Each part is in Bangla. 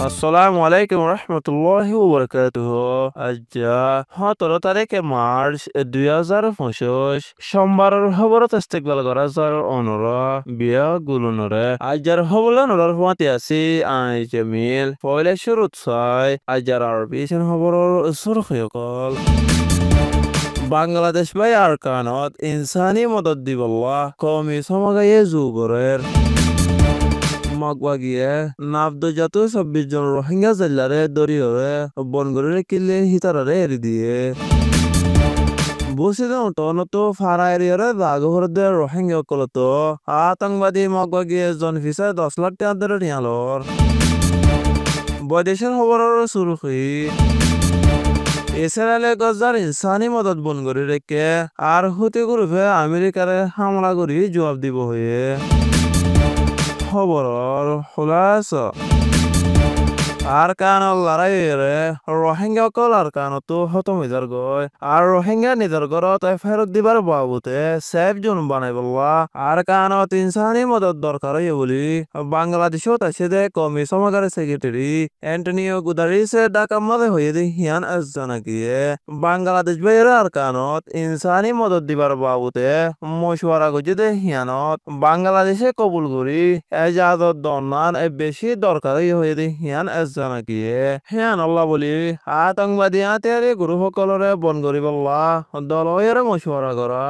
আসসালামু আলাইকুম রহমতুল্লাহি ওয়াবারাকাতুহু। আজ 17 মার্চ 2025 সোমবারের খবরত ইস্তেকবাল করা যার অনরা বিয়া গুলনরে আজার হবলা নরার হুয়াতে আছি আই জামিল পয়লা শুরুত ছয় আজার আরবিশন খবরর সুরখয়কল বাংলাদেশ বাই আরকানত ইনসানি মদদ দিবল্লাহ কমি সমাগায়ে জুবরের মগবাগিয়ে নাবদজাত 26 জন রোহিঙ্গা জেলারে দরিয়রে বনগরে কিলে হিতারারে এরি দিয়ে বসিদে অটনত ফারা এরিয়ারে দাগহরদে রোহিঙ্গা কলতো আতঙ্কবাদী মগবাগিয়ে জন ফিসা 10 লাখ টাকা ধরে নিয়ালর বৈদেশের খবরের শুরু হই ইসরায়েলে গজার ইনসানি মদত বন করে রেখে আর হতে গ্রুপে আমেরিকারে হামলা করি জবাব দিব হয়ে খবরর খোলাসা আরকান লড়াইয়ে রোহিঙ্গা কল আরকানতো হতম হইজার গয় আর রোহিঙ্গা নিজের ঘরত ফেরত দিবার বাবুতে সেফ জোন বানাই বললা আরকানত ইনসানি মদত দরকার হইয়ে বলি বাংলাদেশত আছে দে কমি সমাগারের সেক্রেটারি অ্যান্টনিও গুদারিসে ঢাকা মাদে হইয়ে দে হিয়ান জানা গিয়ে বাংলাদেশ বাইরে আরকানত ইনসানি মদত দিবার বাবুতে মশওয়ারা গজে দে হিয়ানত বাংলাদেশে কবুল করি এজাজত দন্নান বেশি দরকার হইয়ে দে হিয়ান জানা গিয়ে হ্যাঁ আল্লাহ বলি আতঙ্কবাদী আতিয়ারে গুরুসকলরে বন করিবল্লা দলয়েরে মশওয়ারা করা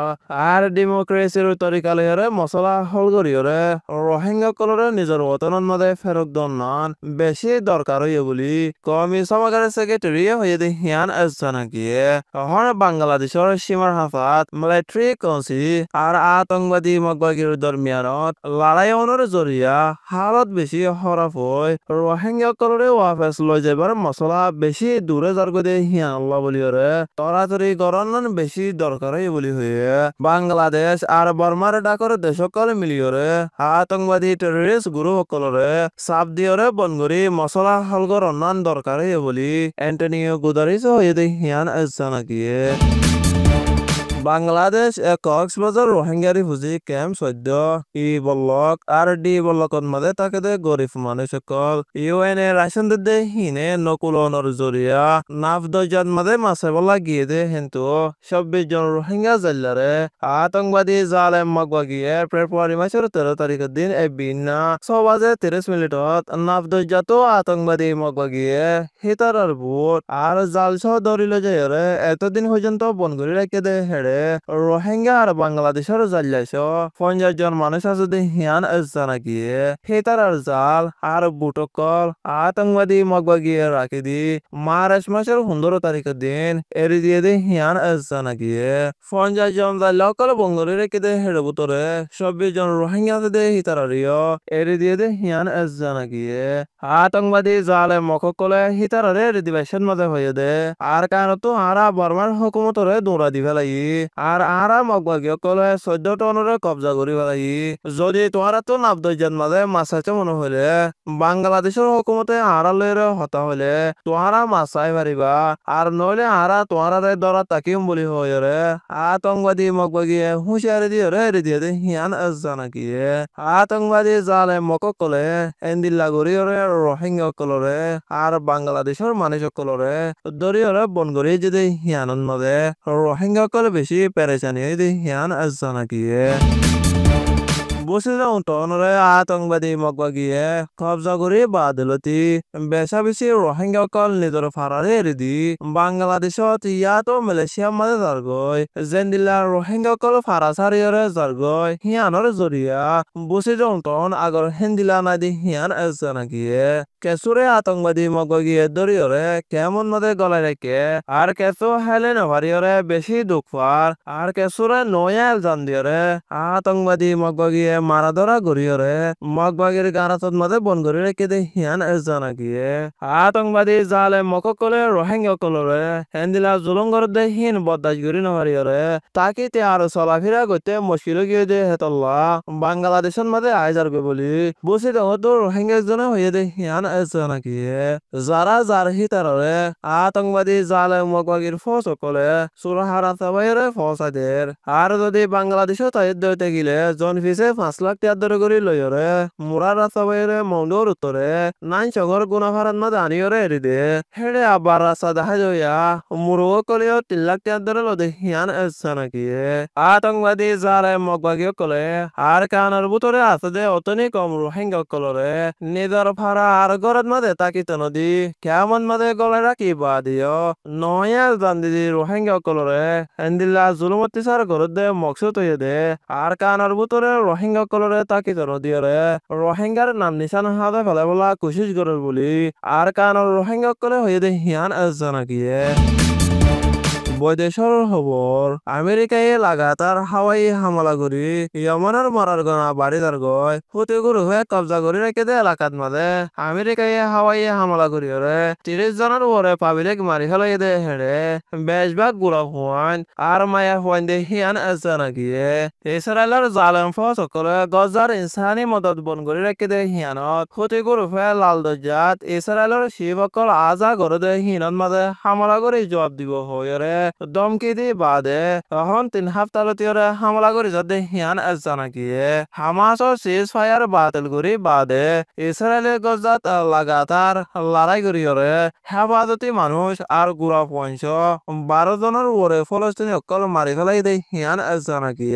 আর ডেমোক্রেসির তরিকালয়রে মশলা হল করিয়রে রোহিঙ্গাসকলরে নিজের ওতনের মধ্যে ফেরত দন্নান বেশি দরকার হইয়ে বলি কমি সমাগারের সেক্রেটারি হইয়ে দে হিয়ান জানা গিয়ে হন বাংলাদেশের সীমার হাফাত মিলিটারি কাউন্সিল আর আতঙ্কবাদী মগবাগির দরমিয়ানত লড়াই অনর জরিয়া হালত বেশি হরাফ হই রোহিঙ্গাসকলরে ওয়াফেস লই যাবার মশলা বেশি দূরে যার গদে হিয়ান আল্লাহ বলিওরে তরাতরি গরন বেশি দরকার হই বলি হয়ে বাংলাদেশ আর বর্মার ডাকর দেশসকল মিলিয়রে আতঙ্কবাদী টেররিস্ট গুরু সকলরে চাপ দিয়রে বনগরি মশলা হলগর অন্যান দরকার হই বলি অ্যান্টনিও গুদারিস হয়ে দে হিয়ান জানা গিয়ে বাংলাদেশ কক্সবাজার রোহিঙ্গা রিফিউজি ক্যাম্প সদ্য ই বল্লক আর ডি বল্লকত মাঝে তাকে দে গরিব মানুষ সকল ইউএন এ রাশন দে হিনে নকুলনর জরিয়া নাফদজাত মাঝে মাসে বলা গিয়ে দে কিন্তু 26 জন রোহিঙ্গা জেলারে আতঙ্কবাদী জালেম মগবাগিয়ে ফেব্রুয়ারি মাসের 13 তারিখের দিন বিনা 6:30 নাফদজাত আতঙ্কবাদী মগবাগিয়ে হিতারার বুট আর জালসহ দরিল যায়রে এতদিন পর্যন্ত বন করে রেখে দে হেড়ে রোহিঙ্গা আর বাংলাদেশের জাল্লাইছ 50 জন মানুষ আছে দে হিয়ান জানা গিয়ে হেতার আর জাল আর বুটকল আতঙ্কবাদী মগবাগিয়ে রাখি দি মার্চ মাসের 15 তারিখের দিন এরি দিয়ে দে হিয়ান জানা গিয়ে 50 জন জাল্লাকল বঙ্গরে রেখে দে হেড়ে বুতরে 26 জন রোহিঙ্গা দে হিতারিও এরি দিয়ে দে হিয়ান জানা গিয়ে আতঙ্কবাদী জালে মককলে হিতারে এরি দিবাইছেন মধ্যে হয়ে দে আর কারণ তো আরা বর্মার হুকুমতরে দৌড়া দি ফেলাই আর আরা মগবাগিয়ে কলে 14 টনরে কবজা করি ফেলাই যদি তোমারা তো নাবদজাত মাঝে মাছাইতে মনে হইলে বাংলাদেশের হুকুমতে আরা লইরে হতা হইলে তোমারা মাছাই পারিবা আর নইলে আরা তোমারে দরা তাকিম বলি হয়ে রে আতঙ্কবাদী মগবাগিয়ে হুঁশিয়ারি দিয়ে রে এরি দিয়ে দে হিয়ান জানা গিয়ে আতঙ্কবাদী জালে মককলে এন্দিল্লা গরিয়রে রোহিঙ্গা কলরে আর বাংলাদেশের মানুষ কলরে দরিয়রে বন গড়ি যদি হিয়ানন মধ্যে রোহিঙ্গা কল বেশি পেরেশানি হয়ে হিয়ান জানা গিয়ে বসিলে উঠনরে আতঙ্কবাদী মগবাগিয়ে কবজা করে বাদলতি বেশা বেশি রোহিঙ্গা কল নিজের ফারারে এরি দি বাংলাদেশত ইয়াতো মালয়েশিয়া মাঝে যারগৈ জেন্দিল্লা রোহিঙ্গা কল ফারা সারিয়রে যারগৈ হিয়ানর জরিয়া বসিলে উঠন আগর হেন্দিলা নাই দি হিয়ান জানা গিয়ে কেসুরে আতঙ্কবাদী মগবাগিয়ে দরিয়রে কেমন মধ্যে গলায় রেখে আর কেসু হেলে নভারিয়রে বেশি দুঃখ পার আর কেসুরে নয়াল জান দিয়রে আতঙ্কবাদী মগবাগিয়ে মারা ধরা গড়িয়রে মগবাগির গারাতত মাঝে বন গড়ি রেখে দে হিয়ান জানা গিয়ে আতঙ্কবাদী জালে মককলে রোহিঙ্গা কলরে হেন্দিলা জুলঙ্গর দে হিন বদাস গড়ি নভারিয়রে তাকে তে আরো চলাফেরা করতে মুশকিল গিয়ে দে হেতল্লা বাংলাদেশের মাঝে আইজার গে বলি বসে তো রোহিঙ্গা জনে হয়ে দে হিয়ান জানা গিয়ে যারা যার হিতারে আতঙ্কবাদী জালে মগবাগির ফস কলে সুরাহারা সবাইরে ফসাদের আর যদি বাংলাদেশও তাই দইতে গেলে জন ফিসে 5 লাখ টিয়া ধরে করি লইরে মুরা রাস্তা বাইরে মৌলর উত্তরে নাইন চগর গুনাফারান মাঝে আনিয়রে এরি দে হেড়ে আবার রাস্তা দেখা যাইয়া মুরুও কলিও 3 লাখ টিয়া ধরে লদে হিয়ান এসছে নাকি আতঙ্কবাদী যারে মগবাগিও কলে আর কানার ভিতরে আছে যে অতনি কম রোহিঙ্গা কলরে নিজের ফারা আর গরত মাঝে তাকিতে নদী কেমন মাঝে গলে রাখি বা দিও নয়া জান দিদি রোহিঙ্গা কলরে এন্দিল্লা জুলুমতি সার গরত দে মকসুদ হয়ে দে আর কানার ভিতরে রোহিঙ্গা কলরে তাকিতে নদী রে রোহিঙ্গার নাম নিশান হাতে ফেলে বলা কোশিশ করে বলি আর কানার রোহিঙ্গা কলে হয়ে দে হিয়ান এসছে নাকি বৈদেশৰ খবৰ আমেরিকায় লাগাতার হাওয়াই হামলা করি ইয়মানের মারার গনা বাড়িদার গয় হতে গুরু হয়ে কবজা করে রেখে দে এলাকাত মাঝে আমেরিকায় হাওয়াই হামলা করি রে 30 জনের উপরে পাবলিক মারি ফেলাই দে হেড়ে বেশভাগ গুড়া হওয়ান আর মায়া হওয়ান দে হিয়ান আছে নাকি ইসরায়েলের জালেম ফৌজ সকলে গজার ইনসানি মদত বন করে রেখে দে হিয়ানত হতে গুরু হয়ে লাল দজ্জাত ইসরায়েলের শিবকল আজা করে দে হিয়ানত মাঝে হামলা করে জবাব দিব হয়ে রে দমকি দি বাদে এখন 3 সপ্তাহরে হামলা করে যাতে হিয়ান আছে নাকি হামাসর সিজ ফায়ার বাতিল করি বাদে ইসরায়েলের গজাত লাগাতার লড়াই করি রে হেফাজতি মানুষ আর গুড়া 12 জনের উপরে ফলস্তিনি অকল মারি ফেলাই দে হিয়ান আছে নাকি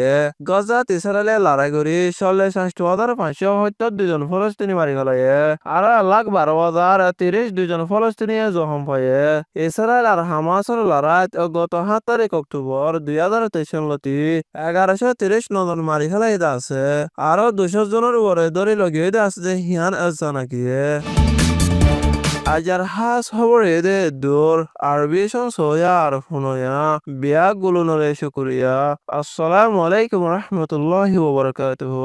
গজাত ইসরায়েলে লড়াই করি 46,572 জন ফলস্তিনি মারি ফেলাই আর 1,12,032 জন ফলস্তিনি জখম পায় ইসরায়েল আর হামাসর লড়াই গত 7 তারিখ অক্টোবর 2023 সালতি 1130 জন মারি ফেলাই আছে আরো 200 জনের উপরে ধরে লगिয়ে আছে যে হিয়ান আছে নাকি আজার হাস খবর এদে দূর আরবি সোয়া আর হুনয়া বিয়া গুলো নরে শুকরিয়া আসসালামু আলাইকুম রহমতুল্লাহি ওয়া বারাকাতুহু